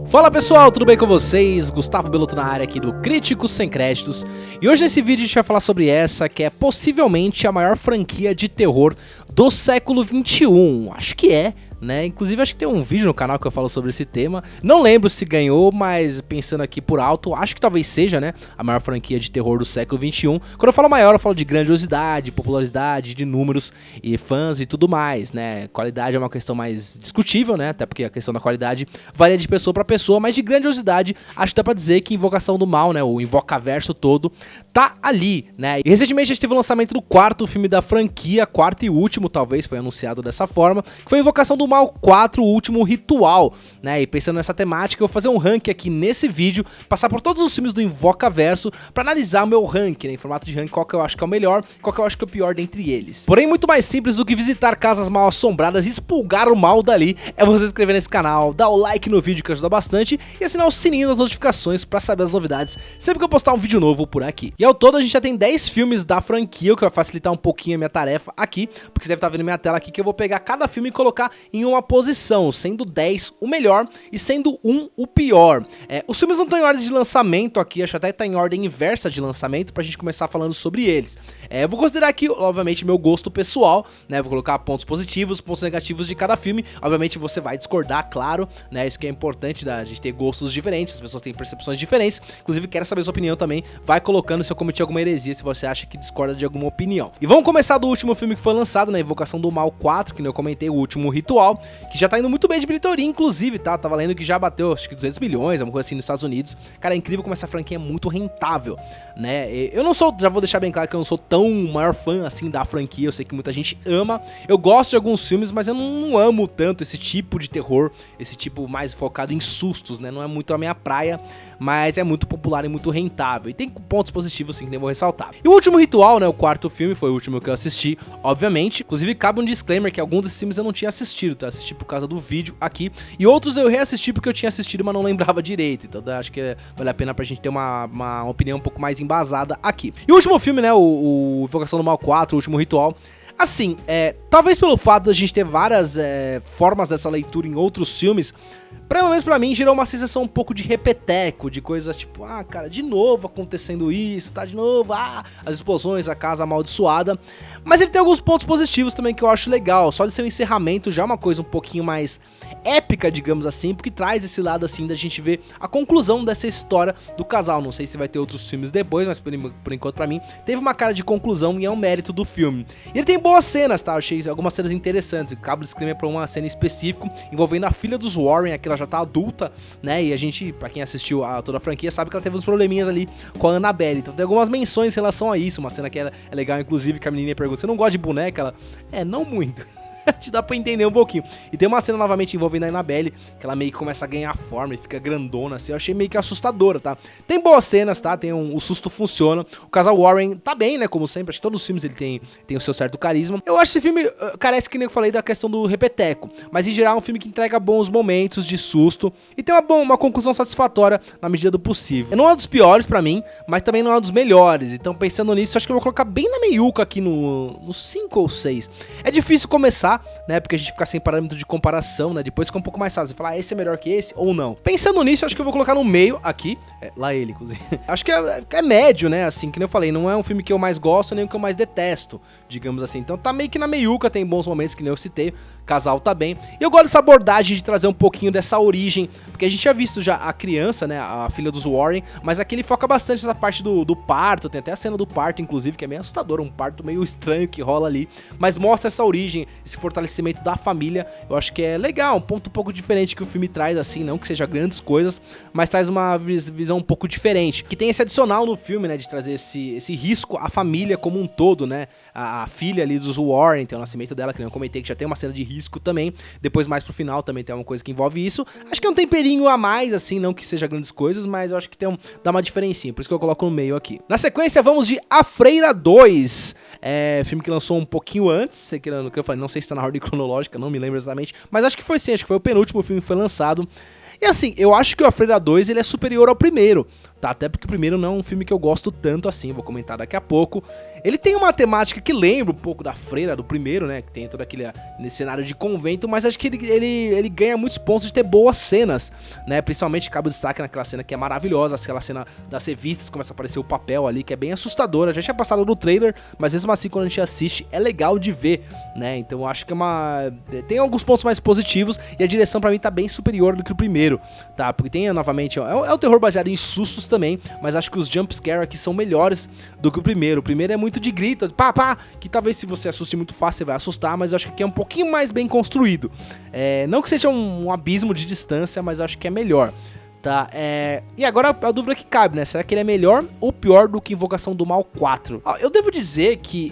Fala pessoal, tudo bem com vocês? Gustavo Beloto na área aqui do Críticos Sem Créditos. E hoje nesse vídeo a gente vai falar sobre essa que é possivelmente a maior franquia de terror do século XXI. Acho que é, né? Inclusive acho que tem um vídeo no canal que eu falo sobre esse tema. Não lembro se ganhou, mas pensando aqui por alto, acho que talvez seja, né, a maior franquia de terror do século XXI. Quando eu falo maior, eu falo de grandiosidade, popularidade, de números e fãs e tudo mais, né? Qualidade é uma questão mais discutível, né? Até porque a questão da qualidade varia de pessoa pra pessoa, mas de grandiosidade, acho que dá pra dizer que Invocação do Mal, né, o Invocaverso todo, tá ali, né? E recentemente a gente teve o lançamento do quarto filme da franquia, quarto e último, talvez, foi anunciado dessa forma, que foi Invocação do Mal 4, o último ritual, né? E pensando nessa temática, eu vou fazer um ranking aqui nesse vídeo, passar por todos os filmes do Invocaverso pra analisar o meu ranking, né, em formato de ranking, qual que eu acho que é o melhor, qual que eu acho que é o pior dentre eles. Porém, muito mais simples do que visitar casas mal assombradas e expulgar o mal dali, é você se inscrever nesse canal, dar o like no vídeo que ajuda bastante e assinar o sininho das notificações pra saber as novidades sempre que eu postar um vídeo novo por aqui. E ao todo a gente já tem 10 filmes da franquia, o que vai facilitar um pouquinho a minha tarefa aqui, porque você deve estar vendo minha tela aqui que eu vou pegar cada filme e colocar em uma posição, sendo 10 o melhor e sendo 1 o pior. Os filmes não estão em ordem de lançamento aqui, acho até que tá em ordem inversa de lançamento pra gente começar falando sobre eles. Eu vou considerar aqui, obviamente, meu gosto pessoal, né, vou colocar pontos positivos, pontos negativos de cada filme, obviamente você vai discordar, claro, né, isso que é importante da gente ter gostos diferentes, as pessoas têm percepções diferentes, inclusive quero saber sua opinião também, vai colocando se eu cometi alguma heresia, se você acha que discorda de alguma opinião. E vamos começar do último filme que foi lançado, né, Invocação do Mal 4, que eu comentei, o último ritual, que já tá indo muito bem de bilheteria, inclusive, tá, tava lendo que já bateu, acho que 200 milhões, alguma coisa assim nos Estados Unidos. Cara, é incrível como essa franquia é muito rentável, né, eu não sou, já vou deixar bem claro que eu não sou tão maior fã, assim, da franquia, eu sei que muita gente ama, eu gosto de alguns filmes, mas eu não amo tanto esse tipo de terror, esse tipo mais focado em sustos, né, não é muito a minha praia, mas é muito popular e muito rentável, e tem pontos positivos, sim, que nem vou ressaltar. E o último ritual, né, o quarto filme, foi o último que eu assisti, obviamente, inclusive cabe um disclaimer que alguns desses filmes eu não tinha assistido, tá, assisti por causa do vídeo aqui, e outros eu reassisti porque eu tinha assistido, mas não lembrava direito, então acho que vale a pena pra gente ter uma opinião um pouco mais embasada aqui. E o último filme, né, o Invocação do Mal 4, o último ritual, assim, talvez pelo fato de a gente ter várias formas dessa leitura em outros filmes, pelo menos pra mim gerou uma sensação um pouco de repeteco, de coisas tipo, ah, cara, de novo acontecendo isso, tá de novo, as explosões, a casa amaldiçoada. Mas ele tem alguns pontos positivos também que eu acho legal, só de ser um encerramento já é uma coisa um pouquinho mais épica, digamos assim, porque traz esse lado assim da gente ver a conclusão dessa história do casal. Não sei se vai ter outros filmes depois, mas por enquanto pra mim teve uma cara de conclusão e é um mérito do filme. E ele tem boas cenas, tá? Eu achei algumas cenas interessantes. Acabo de escrever pra uma cena específica envolvendo a filha dos Warren, que ela já tá adulta, né? E a gente, pra quem assistiu toda a franquia, sabe que ela teve uns probleminhas ali com a Annabelle. Então tem algumas menções em relação a isso. Uma cena que é legal, inclusive, que a menininha pergunta: você não gosta de boneca? Ela, não muito. Te dá pra entender um pouquinho. E tem uma cena novamente envolvendo a Annabelle, que ela meio que começa a ganhar forma e fica grandona assim. Eu achei meio que assustadora, tá? Tem boas cenas, tá? O susto funciona. O casal Warren tá bem, né? Como sempre, acho que todos os filmes ele tem o seu certo carisma. Eu acho esse filme carece, que nem eu falei, da questão do repeteco, mas em geral é um filme que entrega bons momentos de susto e tem uma conclusão satisfatória na medida do possível. Não é um dos piores pra mim, mas também não é um dos melhores. Então, pensando nisso, acho que eu vou colocar bem na meiuca aqui no 5 ou 6. É difícil começar, né, porque a gente fica sem parâmetro de comparação, né, depois fica um pouco mais fácil, falar, esse é melhor que esse ou não. Pensando nisso, acho que eu vou colocar no meio aqui, lá ele, inclusive. Acho que é médio, né, assim, que nem eu falei, não é um filme que eu mais gosto, nem o que eu mais detesto, digamos assim. Então tá meio que na meiuca, tem bons momentos, que nem eu citei, o casal tá bem. E eu gosto dessa abordagem de trazer um pouquinho dessa origem, porque a gente já visto já a criança, né, a filha dos Warren, mas aqui ele foca bastante nessa parte do parto, tem até a cena do parto, inclusive, que é meio assustador, um parto meio estranho que rola ali, mas mostra essa origem, esse fortalecimento da família. Eu acho que é legal, um ponto um pouco diferente que o filme traz, assim, não que seja grandes coisas, mas traz uma visão um pouco diferente, que tem esse adicional no filme, né, de trazer esse risco à família como um todo, né, a filha ali dos Warren, tem o nascimento dela, que eu comentei, que já tem uma cena de risco também, depois mais pro final também tem uma coisa que envolve isso. Acho que é um temperinho a mais, assim, não que seja grandes coisas, mas eu acho que dá uma diferencinha, por isso que eu coloco no meio aqui. Na sequência, vamos de A Freira 2, filme que lançou um pouquinho antes, que eu falei, não sei se tá na ordem cronológica, não me lembro exatamente, mas acho que foi sim, acho que foi o penúltimo filme que foi lançado. E assim, eu acho que o A Freira 2 ele é superior ao primeiro, tá? Até porque o primeiro não é um filme que eu gosto tanto assim, vou comentar daqui a pouco. Ele tem uma temática que lembra um pouco da Freira, do primeiro, né, que tem todo aquele nesse cenário de convento, mas acho que ele ganha muitos pontos de ter boas cenas, né, principalmente cabe o destaque naquela cena que é maravilhosa, aquela cena das revistas, começa a aparecer o papel ali, que é bem assustadora, já tinha passado no trailer, mas mesmo assim quando a gente assiste é legal de ver, né, então eu acho que tem alguns pontos mais positivos e a direção pra mim tá bem superior do que o primeiro, tá, porque tem novamente, é o terror baseado em sustos também, mas acho que os jumpscare aqui são melhores do que o primeiro é muito de grito, pá, que talvez se você assuste muito fácil você vai assustar, mas eu acho que aqui é um pouquinho mais bem construído, não que seja um abismo de distância, mas eu acho que é melhor. Tá, e agora a dúvida que cabe, né? Será que ele é melhor ou pior do que Invocação do Mal 4? Eu devo dizer que,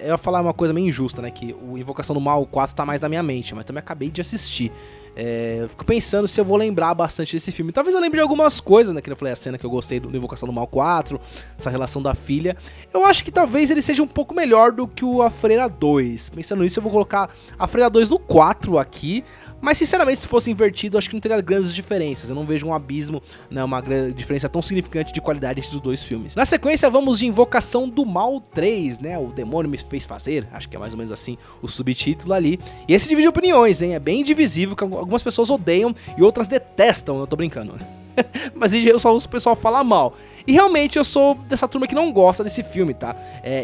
eu ia falar uma coisa meio injusta, né? Que o Invocação do Mal 4 tá mais na minha mente, mas também acabei de assistir. Eu fico pensando se eu vou lembrar bastante desse filme. Talvez eu lembre de algumas coisas, né? Que eu falei, a cena que eu gostei do Invocação do Mal 4, essa relação da filha. Eu acho que talvez ele seja um pouco melhor do que o A Freira 2. Pensando nisso, eu vou colocar A Freira 2 no 4 aqui. Mas sinceramente, se fosse invertido, acho que não teria grandes diferenças. Eu não vejo um abismo, né, uma diferença tão significante de qualidade entre os dois filmes. Na sequência, vamos de Invocação do Mal 3, né? O demônio me fez fazer. Acho que é mais ou menos assim o subtítulo ali. E esse divide opiniões, hein? É bem divisível, que algumas pessoas odeiam e outras detestam. Eu tô brincando. Mas em geral só o pessoal fala mal. E realmente eu sou dessa turma que não gosta desse filme, tá?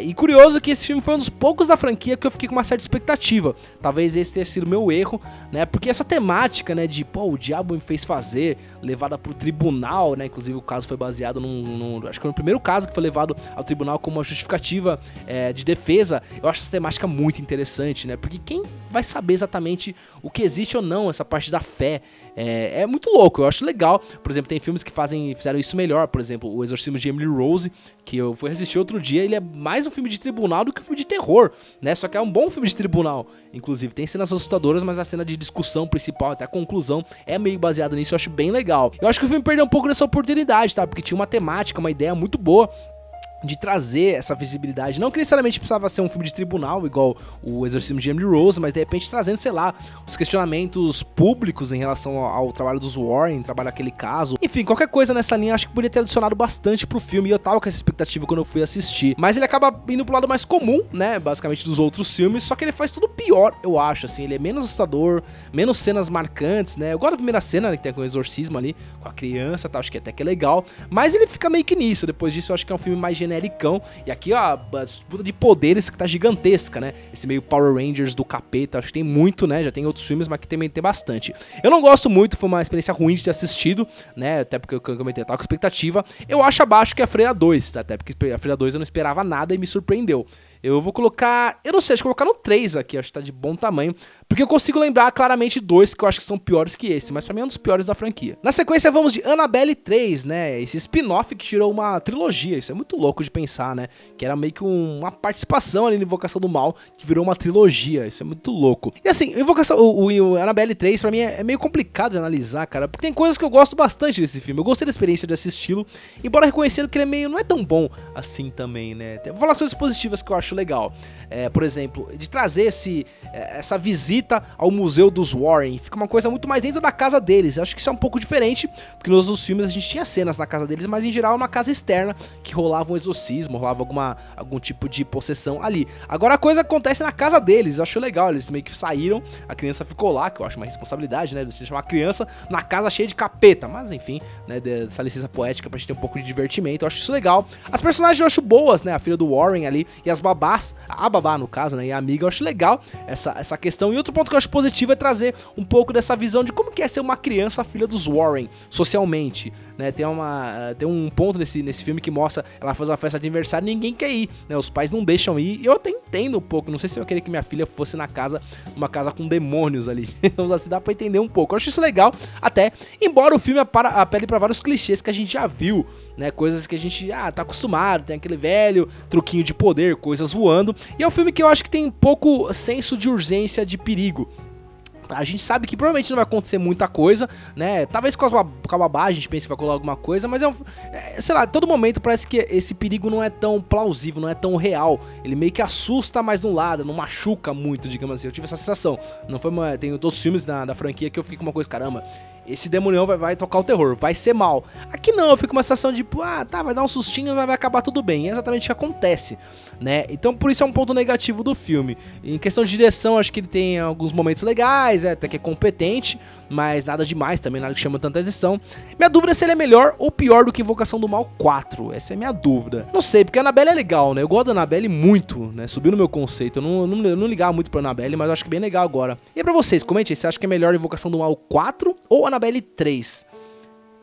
E curioso que esse filme foi um dos poucos da franquia que eu fiquei com uma certa expectativa. Talvez esse tenha sido meu erro, né? Porque essa temática, né, de, pô, o diabo me fez fazer, levada pro tribunal, né? Inclusive o caso foi baseado acho que foi no primeiro caso que foi levado ao tribunal como uma justificativa de defesa. Eu acho essa temática muito interessante, né? Porque quem vai saber exatamente o que existe ou não, essa parte da fé? É muito louco, eu acho legal. Por exemplo, tem filmes que fizeram isso melhor. Por exemplo, O Exorcismo de Emily Rose, que eu fui assistir outro dia. Ele é mais um filme de tribunal do que um filme de terror, né? Só que é um bom filme de tribunal. Inclusive, tem cenas assustadoras, mas a cena de discussão principal, até a conclusão, é meio baseada nisso. Eu acho bem legal. Eu acho que o filme perdeu um pouco dessa oportunidade, tá? Porque tinha uma temática, uma ideia muito boa de trazer essa visibilidade, não que necessariamente precisava ser um filme de tribunal, igual o Exorcismo de Emily Rose, mas de repente trazendo, sei lá, os questionamentos públicos em relação ao trabalho dos Warren, trabalhar aquele caso, enfim, qualquer coisa nessa linha, acho que poderia ter adicionado bastante pro filme, e eu tava com essa expectativa quando eu fui assistir, mas ele acaba indo pro lado mais comum, né, basicamente dos outros filmes, só que ele faz tudo pior, eu acho, assim, ele é menos assustador, menos cenas marcantes, né, eu gosto da primeira cena, né, que tem com o exorcismo ali, com a criança, tá, acho que até que é legal, mas ele fica meio que nisso, depois disso eu acho que é um filme mais genericão, e aqui ó, a disputa de poderes que tá gigantesca, né, esse meio Power Rangers do capeta, acho que tem muito, né, já tem outros filmes, mas aqui também tem bastante. Eu não gosto muito, foi uma experiência ruim de ter assistido, né, até porque eu comentei, eu tava com expectativa, eu acho abaixo que a Freira 2, tá, até porque a Freira 2 eu não esperava nada e me surpreendeu. Eu vou colocar, eu não sei, acho que eu vou colocar no 3 aqui, acho que tá de bom tamanho, porque eu consigo lembrar claramente dois que eu acho que são piores que esse, mas pra mim é um dos piores da franquia. Na sequência vamos de Annabelle 3, né, esse spin-off que tirou uma trilogia, isso é muito louco de pensar, né, que era meio que uma participação ali na Invocação do Mal, que virou uma trilogia, isso é muito louco. E assim, o Annabelle 3 pra mim é meio complicado de analisar, cara, porque tem coisas que eu gosto bastante desse filme, eu gostei da experiência de assisti-lo, embora reconhecendo que ele é meio, não é tão bom assim também, né, vou falar as coisas positivas que eu acho legal, por exemplo, de trazer essa visita ao museu dos Warren, fica uma coisa muito mais dentro da casa deles, eu acho que isso é um pouco diferente, porque nos outros filmes a gente tinha cenas na casa deles, mas em geral uma casa externa, que rolava um exorcismo, rolava algum tipo de possessão ali. Agora a coisa acontece na casa deles, eu acho legal, eles meio que saíram, a criança ficou lá, que eu acho uma responsabilidade, né, você chamar a criança na casa cheia de capeta, mas enfim, né, dessa licença poética pra gente ter um pouco de divertimento, eu acho isso legal. As personagens eu acho boas, né, a filha do Warren ali, e as babás, a babá no caso, né, e a amiga, eu acho legal essa questão. E outro ponto que eu acho positivo é trazer um pouco dessa visão de como que é ser uma criança filha dos Warren, socialmente, né, tem um ponto nesse filme que mostra ela faz uma festa de aniversário e ninguém quer ir, né, os pais não deixam ir, e eu até entendo um pouco, não sei se eu queria que minha filha fosse numa casa com demônios ali, assim, dá pra entender um pouco, eu acho isso legal, até, embora o filme apele pra vários clichês que a gente já viu, né, coisas que a gente tá acostumado, tem aquele velho truquinho de poder, coisas voando, e é um filme que eu acho que tem pouco senso de urgência, de perigo. A gente sabe que provavelmente não vai acontecer muita coisa, né, talvez com a babá a gente pense que vai colar alguma coisa, mas sei lá, todo momento parece que esse perigo não é tão plausível, não é tão real, ele meio que assusta, mas de um lado, não machuca muito, digamos assim, eu tive essa sensação, não foi tem outros filmes da franquia que eu fiquei com uma coisa, caramba, esse demonião vai tocar o terror, vai ser mal. Aqui não, eu fico com uma sensação de, tipo, tá, vai dar um sustinho, mas vai acabar tudo bem. É exatamente o que acontece, né? Então por isso é um ponto negativo do filme. Em questão de direção, acho que ele tem alguns momentos legais, até que é competente, mas nada demais também, nada que chama tanta atenção. Minha dúvida é se ele é melhor ou pior do que Invocação do Mal 4. Essa é a minha dúvida. Não sei, porque a Annabelle é legal, né? Eu gosto da Annabelle muito, né? Subiu no meu conceito. Eu não ligava muito pra Annabelle, mas eu acho que é bem legal agora. E pra vocês, comente aí, você acha que é melhor Invocação do Mal 4 ou Annabelle 3?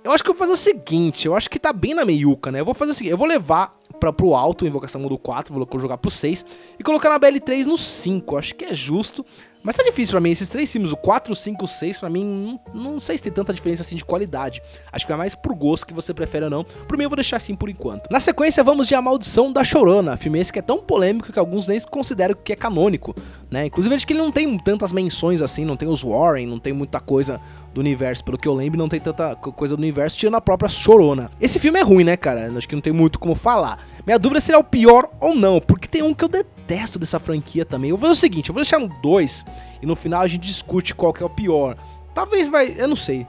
Eu acho que eu vou fazer o seguinte, eu acho que tá bem na meiuca, né? Eu vou fazer o seguinte, eu vou levar pro alto Invocação do 4, vou jogar pro 6 e colocar na BL3 no 5, acho que é justo. Mas tá difícil pra mim, esses três filmes, o 4, o 5 e o 6, pra mim, não sei se tem tanta diferença assim de qualidade. Acho que é mais por gosto que você prefere ou não. Por mim eu vou deixar assim por enquanto. Na sequência vamos de A Maldição da Chorona, filme esse que é tão polêmico que alguns nem consideram que é canônico, né? Inclusive acho que ele não tem tantas menções assim, não tem os Warren, não tem muita coisa do universo, pelo que eu lembro, não tem tanta coisa do universo, tirando a própria Chorona. Esse filme é ruim, né, cara? Acho que não tem muito como falar. Minha dúvida é se ele é o pior ou não, porque tem um que eu detesto dessa franquia também. Eu vou fazer o seguinte, eu vou deixar no 2 e no final a gente discute qual que é o pior. Talvez vai, eu não sei.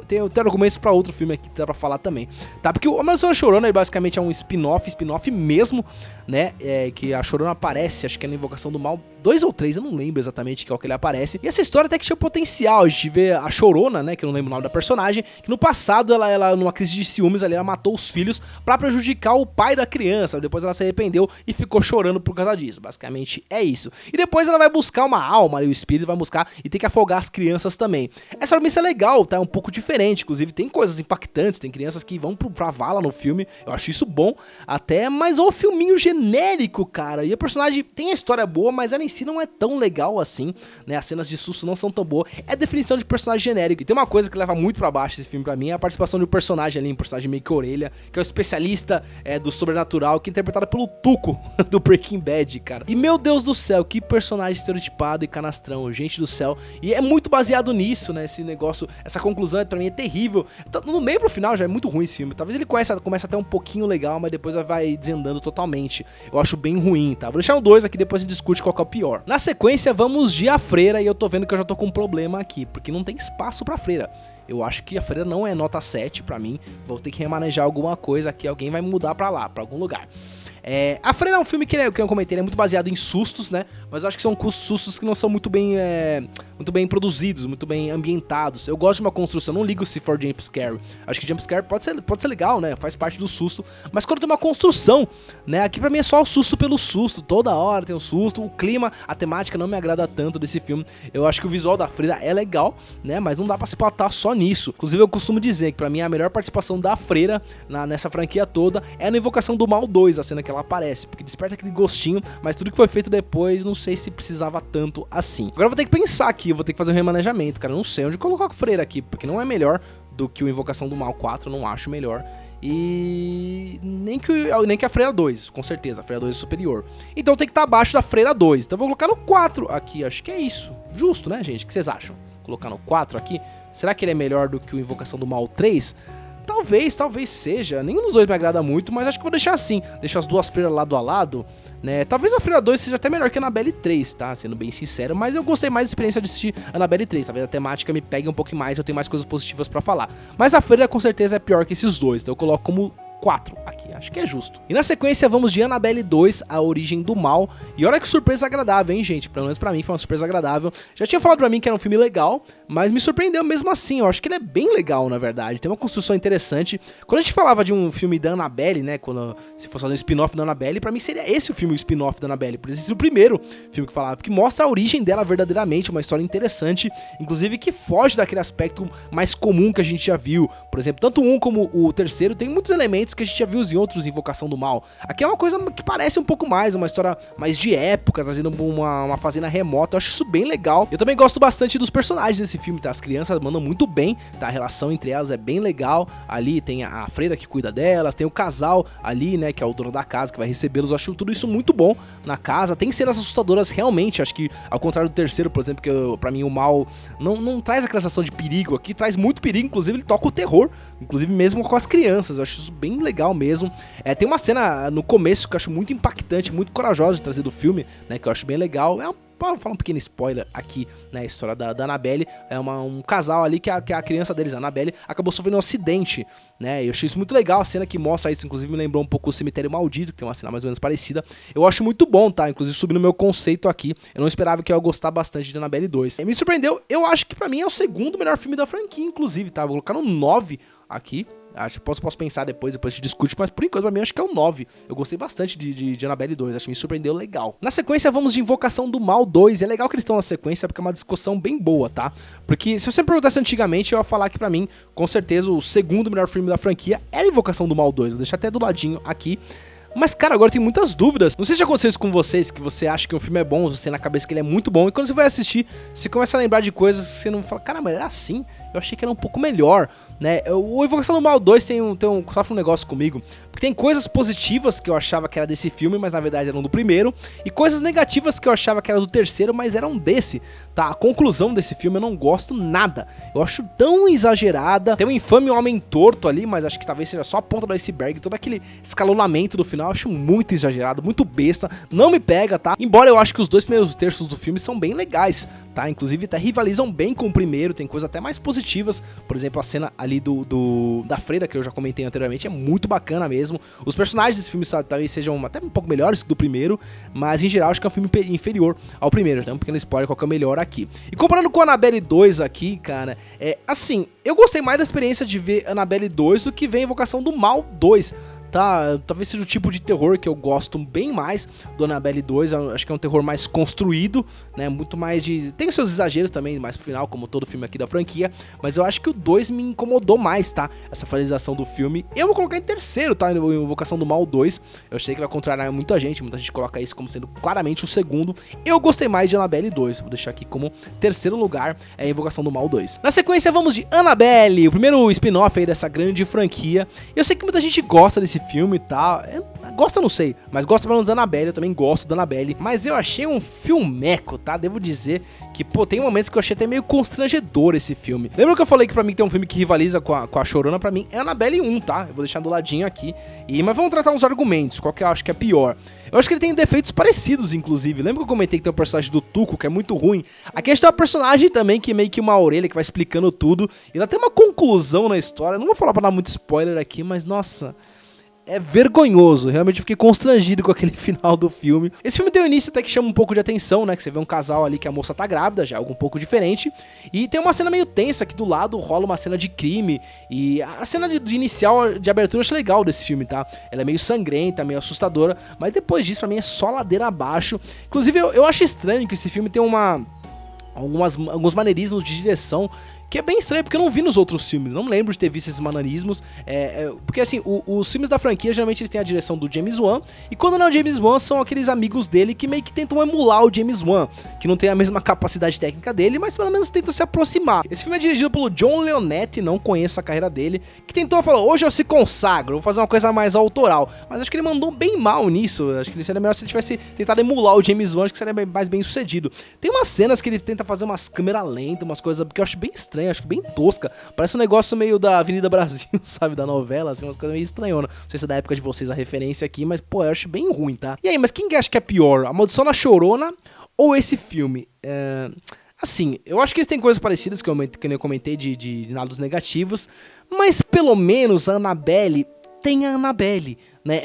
Tem argumentos pra outro filme aqui que dá pra falar também, tá? Porque A Maldição da Chorona basicamente é um spin-off mesmo, né? Que a Chorona aparece, acho que é na Invocação do Mal 2 ou 3, eu não lembro exatamente qual que ele aparece. E essa história até que tinha potencial, a gente vê a Chorona, né? Que eu não lembro o nome da personagem, que no passado ela numa crise de ciúmes ali, ela matou os filhos pra prejudicar o pai da criança. Depois ela se arrependeu e ficou chorando por causa disso. Basicamente é isso. E depois ela vai buscar uma alma ali, o espírito vai buscar e tem que afogar as crianças também. Essa premissa é legal, tá? É um pouco diferente, inclusive tem coisas impactantes, tem crianças que vão pra vala no filme, eu acho isso bom, até, mas o filminho genérico, cara, e a personagem tem a história boa, mas ela em si não é tão legal assim, né, as cenas de susto não são tão boas, é a definição de personagem genérico, e tem uma coisa que leva muito pra baixo esse filme pra mim, é a participação de um personagem ali, um personagem meio que orelha, que é o especialista do sobrenatural, que é interpretado pelo Tuco, do Breaking Bad, cara, e meu Deus do céu, que personagem estereotipado e canastrão, gente do céu, e é muito baseado nisso, né, esse negócio, essa conclusão pra mim é terrível. No meio pro final já é muito ruim esse filme. Talvez ele comece até um pouquinho legal, mas depois vai desandando totalmente. Eu acho bem ruim, tá? Vou deixar o 2 aqui, depois a gente discute qual que é o pior. Na sequência, vamos de A Freira, e eu tô vendo que eu já tô com um problema aqui, porque não tem espaço pra Freira. Eu acho que A Freira não é nota 7 pra mim. Vou ter que remanejar alguma coisa aqui, alguém vai mudar pra lá, pra algum lugar. A Freira é um filme que eu comentei, ele é muito baseado em sustos, né? Mas eu acho que são sustos que não são muito bem produzidos, muito bem ambientados. Eu gosto de uma construção, não ligo se for jumpscare. Acho que jumpscare pode ser legal, né? Faz parte do susto. Mas quando tem uma construção, né? Aqui pra mim é só o susto pelo susto. Toda hora tem um susto. O clima, a temática não me agrada tanto desse filme. Eu acho que o visual da Freira é legal, né? Mas não dá pra se pautar só nisso. Inclusive eu costumo dizer que pra mim a melhor participação da Freira nessa franquia toda é na Invocação do Mal 2, a cena que ela aparece, porque desperta aquele gostinho, mas tudo que foi feito depois, não sei se precisava tanto assim. Agora eu vou ter que pensar aqui, eu vou ter que fazer um remanejamento, cara, eu não sei onde colocar o Freira aqui, porque não é melhor do que o Invocação do Mal 4, eu não acho melhor. E nem que a Freira 2, com certeza, a Freira 2 é superior. Então tem que estar abaixo da Freira 2. Então eu vou colocar no 4 aqui, acho que é isso. Justo, né, gente? O que vocês acham? Colocar no 4 aqui. Será que ele é melhor do que o Invocação do Mal 3? Talvez seja. Nenhum dos dois me agrada muito, mas acho que vou deixar assim. Deixar as duas freiras lado a lado, né? Talvez a Freira 2 seja até melhor que a Annabelle 3, tá? Sendo bem sincero, mas eu gostei mais da experiência de assistir a Annabelle 3. Talvez a temática me pegue um pouco mais, eu tenho mais coisas positivas pra falar. Mas a Freira com certeza é pior que esses dois, então eu coloco como 4 aqui, acho que é justo. E na sequência vamos de Annabelle 2, A Origem do Mal. E olha que surpresa agradável, hein, gente? Pelo menos pra mim foi uma surpresa agradável. Já tinha falado pra mim que era um filme legal, mas me surpreendeu mesmo assim. Eu acho que ele é bem legal, na verdade. Tem uma construção interessante. Quando a gente falava de um filme da Annabelle, né? Se fosse fazer um spin-off da Annabelle, pra mim seria esse o filme, o spin-off da Annabelle. Por isso, o primeiro filme que falava, porque mostra a origem dela verdadeiramente, uma história interessante, inclusive que foge daquele aspecto mais comum que a gente já viu. Por exemplo, tanto um como o terceiro tem muitos elementos que a gente já viu em outros Invocação do Mal. Aqui é uma coisa que parece um pouco mais, uma história mais de época, trazendo uma fazenda remota. Eu acho isso bem legal. Eu também gosto bastante dos personagens desse filme, tá? As crianças mandam muito bem, tá? A relação entre elas é bem legal. Ali tem a freira que cuida delas, tem o casal ali, né, que é o dono da casa, que vai recebê-los. Eu acho tudo isso muito bom na casa. Tem cenas assustadoras realmente, acho que ao contrário do terceiro, por exemplo, que pra mim o Mal não traz aquela sensação de perigo. Aqui traz muito perigo, inclusive ele toca o terror, inclusive mesmo com as crianças. Eu acho isso bem legal mesmo. Tem uma cena no começo que eu acho muito impactante, muito corajosa de trazer do filme, né, que eu acho bem legal. É Para falar um pequeno spoiler aqui na história da Annabelle, é um casal ali que a criança deles, a Annabelle, acabou sofrendo um acidente, né? Eu achei isso muito legal, a cena que mostra isso, inclusive me lembrou um pouco o Cemitério Maldito, que tem uma cena mais ou menos parecida. Eu acho muito bom, tá? Inclusive subindo o meu conceito aqui, eu não esperava que eu ia gostar bastante de Annabelle 2. Me surpreendeu, eu acho que pra mim é o segundo melhor filme da franquia, inclusive, tá? Vou colocar no 9 aqui. Acho que posso pensar depois a gente discute, mas por enquanto pra mim acho que é o 9. Eu gostei bastante de Annabelle 2, acho que me surpreendeu legal. Na sequência vamos de Invocação do Mal 2, é legal que eles estão na sequência porque é uma discussão bem boa, tá? Porque se você me perguntasse antigamente, eu ia falar que pra mim, com certeza, o segundo melhor filme da franquia era Invocação do Mal 2, vou deixar até do ladinho aqui. Mas, cara, agora tem muitas dúvidas. Não sei se já aconteceu isso com vocês, que você acha que um filme é bom, você tem na cabeça que ele é muito bom, e quando você vai assistir, você começa a lembrar de coisas que você não fala, caramba, era assim? Eu achei que era um pouco melhor, né? O Invocação do Mal 2 sofre um negócio comigo, porque tem coisas positivas que eu achava que era desse filme, mas na verdade eram do primeiro, e coisas negativas que eu achava que era do terceiro, mas eram desse, tá? A conclusão desse filme eu não gosto nada. Eu acho tão exagerada, tem um infame homem torto ali, mas acho que talvez seja só a ponta do iceberg, todo aquele escalonamento do final, eu acho muito exagerado, muito besta, não me pega, tá? Embora eu acho que os dois primeiros terços do filme são bem legais, tá? Inclusive até rivalizam bem com o primeiro, tem coisas até mais positivas, por exemplo, a cena ali da freira, que eu já comentei anteriormente, é muito bacana mesmo. Os personagens desse filme talvez sejam até um pouco melhores que do primeiro, mas em geral acho que é um filme inferior ao primeiro, então um pequeno spoiler qual que é o melhor aqui. E comparando com Annabelle 2 aqui, cara, assim, eu gostei mais da experiência de ver Annabelle 2 do que ver Invocação do Mal 2. Tá, talvez seja o tipo de terror que eu gosto bem mais do Annabelle 2, eu acho que é um terror mais construído, né, muito mais de... Tem os seus exageros também, mais pro final, como todo filme aqui da franquia, mas eu acho que o 2 me incomodou mais, tá, essa finalização do filme. Eu vou colocar em terceiro, tá, Invocação do Mal 2, eu sei que vai contrariar muita gente coloca isso como sendo claramente o segundo. Eu gostei mais de Annabelle 2, vou deixar aqui como terceiro lugar, é Invocação do Mal 2. Na sequência vamos de Annabelle, o primeiro spin-off aí dessa grande franquia. Eu sei que muita gente gosta desse filme e tal, gosta não sei, mas gosta pelo menos da Annabelle, eu também gosto da Annabelle, mas eu achei um filmeco, tá, devo dizer que, pô, tem momentos que eu achei até meio constrangedor esse filme. Lembra que eu falei que pra mim tem um filme que rivaliza com a Chorona? Pra mim é Annabelle 1, tá, eu vou deixar do ladinho aqui, mas vamos tratar uns argumentos, qual que eu acho que é pior. Eu acho que ele tem defeitos parecidos, inclusive. Lembra que eu comentei que tem um personagem do Tuco, que é muito ruim? Aqui a gente tem uma personagem também que é meio que uma orelha, que vai explicando tudo, e ela tem uma conclusão na história. Não vou falar pra dar muito spoiler aqui, mas nossa... é vergonhoso, realmente eu fiquei constrangido com aquele final do filme. Esse filme tem um início até que chama um pouco de atenção, né, que você vê um casal ali que a moça tá grávida, já é algo um pouco diferente, e tem uma cena meio tensa aqui do lado, rola uma cena de crime, e a cena de inicial, de abertura eu achei legal desse filme, tá? Ela é meio sangrenta, meio assustadora, mas depois disso pra mim é só ladeira abaixo. Inclusive eu acho estranho que esse filme tem alguns maneirismos de direção que é bem estranho, porque eu não vi nos outros filmes, não lembro de ter visto esses maneirismos, porque assim, os filmes da franquia, geralmente eles têm a direção do James Wan, e quando não é o James Wan, são aqueles amigos dele que meio que tentam emular o James Wan, que não tem a mesma capacidade técnica dele, mas pelo menos tentam se aproximar. Esse filme é dirigido pelo John Leonetti, não conheço a carreira dele, que tentou falar, hoje eu se consagro, vou fazer uma coisa mais autoral, mas acho que ele mandou bem mal nisso, acho que seria melhor se ele tivesse tentado emular o James Wan, acho que seria mais bem sucedido. Tem umas cenas que ele tenta fazer umas câmeras lentas, umas coisas que eu acho bem estranho, acho que bem tosca. Parece um negócio meio da Avenida Brasil, sabe? Da novela, assim, umas coisas meio estranhonas. Não sei se é da época de vocês a referência aqui, mas, pô, eu acho bem ruim, tá? E aí, mas quem acha que é pior? A Maldição da Chorona ou esse filme? Assim, eu acho que eles têm coisas parecidas, que eu comentei, de lados negativos, mas pelo menos a Annabelle tem a Annabelle, né?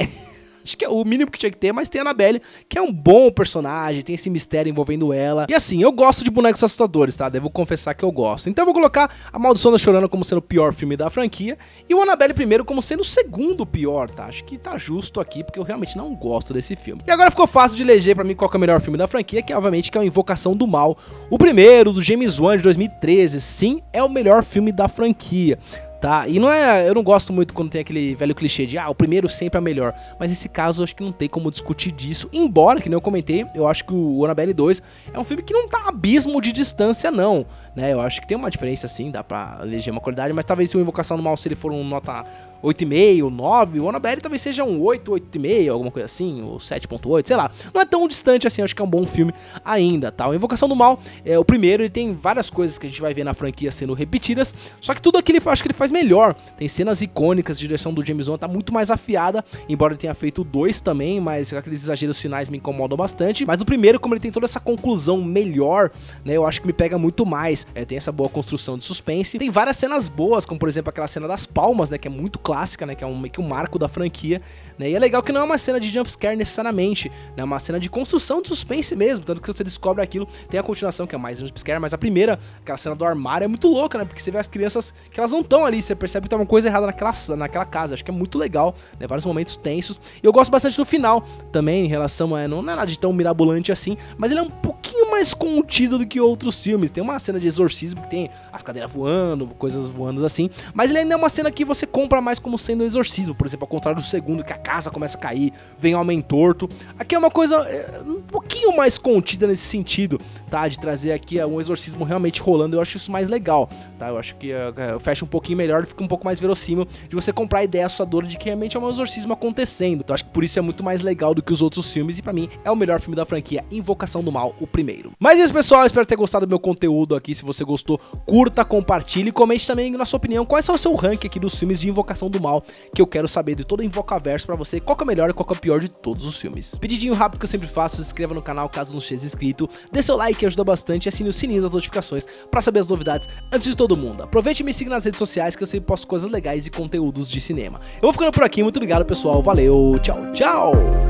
Acho que é o mínimo que tinha que ter, mas tem a Annabelle, que é um bom personagem, tem esse mistério envolvendo ela. E assim, eu gosto de bonecos assustadores, tá? Devo confessar que eu gosto. Então eu vou colocar A Maldição da Chorona como sendo o pior filme da franquia e o Annabelle primeiro como sendo o segundo pior, tá? Acho que tá justo aqui, porque eu realmente não gosto desse filme. E agora ficou fácil de eleger pra mim qual que é o melhor filme da franquia, que obviamente que é o Invocação do Mal. O primeiro, do James Wan, de 2013, sim, é o melhor filme da franquia. Tá? E eu não gosto muito quando tem aquele velho clichê de o primeiro sempre é melhor, mas nesse caso eu acho que não tem como discutir disso, embora, que nem eu comentei, eu acho que o Annabelle 2 é um filme que não tá abismo de distância não, né, eu acho que tem uma diferença sim, dá pra eleger uma qualidade, mas talvez se o Invocação do Mal, se ele for um nota 8,5, 9, o Annabelle talvez seja um 8, 8,5, alguma coisa assim, ou 7,8, sei lá, não é tão distante assim, acho que é um bom filme ainda, tá? O Invocação do Mal, o primeiro, ele tem várias coisas que a gente vai ver na franquia sendo repetidas, só que tudo aquilo eu acho que ele faz melhor. Tem cenas icônicas, a direção do James Wan tá muito mais afiada, embora ele tenha feito 2 também, mas aqueles exageros finais me incomodam bastante. Mas no primeiro, como ele tem toda essa conclusão melhor, né, eu acho que me pega muito mais. Tem essa boa construção de suspense. Tem várias cenas boas, como por exemplo aquela cena das palmas, né, que é muito clássica, né, que é meio que um marco da franquia, né, e é legal que não é uma cena de jumpscare necessariamente, né, é uma cena de construção de suspense mesmo, tanto que você descobre aquilo, tem a continuação que é mais jumpscare, mas a primeira, aquela cena do armário é muito louca, né, porque você vê as crianças que elas não estão ali, você percebe que tem uma coisa errada naquela casa, acho que é muito legal, né, vários momentos tensos, e eu gosto bastante do final também, em relação a, não é nada de tão mirabolante assim, mas ele é um pouquinho mais contido do que outros filmes, tem uma cena de exorcismo que tem as cadeiras voando, coisas voando assim, mas ele ainda é uma cena que você compra mais como sendo um exorcismo, por exemplo, ao contrário do segundo, que a casa começa a cair, vem um homem torto, aqui é uma coisa um pouquinho mais contida nesse sentido, tá, de trazer aqui um exorcismo realmente rolando, eu acho isso mais legal, tá, eu acho que fecha um pouquinho melhor, fica um pouco mais verossímil de você comprar a ideia assustadora de que realmente é um exorcismo acontecendo, então acho que por isso é muito mais legal do que os outros filmes, e pra mim é o melhor filme da franquia, Invocação do Mal, o primeiro. Mas é isso, pessoal, espero ter gostado do meu conteúdo aqui, se você gostou, curta, compartilhe e comente também na sua opinião, qual é o seu ranking aqui dos filmes de Invocação do Mal, que eu quero saber de todo o Invocaverso pra você, qual que é o melhor e qual que é o pior de todos os filmes. Pedidinho rápido que eu sempre faço, se inscreva no canal caso não esteja inscrito, dê seu like que ajuda bastante e assine o sininho das notificações pra saber as novidades antes de todo mundo. Aproveite e me siga nas redes sociais que eu sempre posto coisas legais e conteúdos de cinema. Eu vou ficando por aqui, muito obrigado pessoal, valeu, tchau, tchau!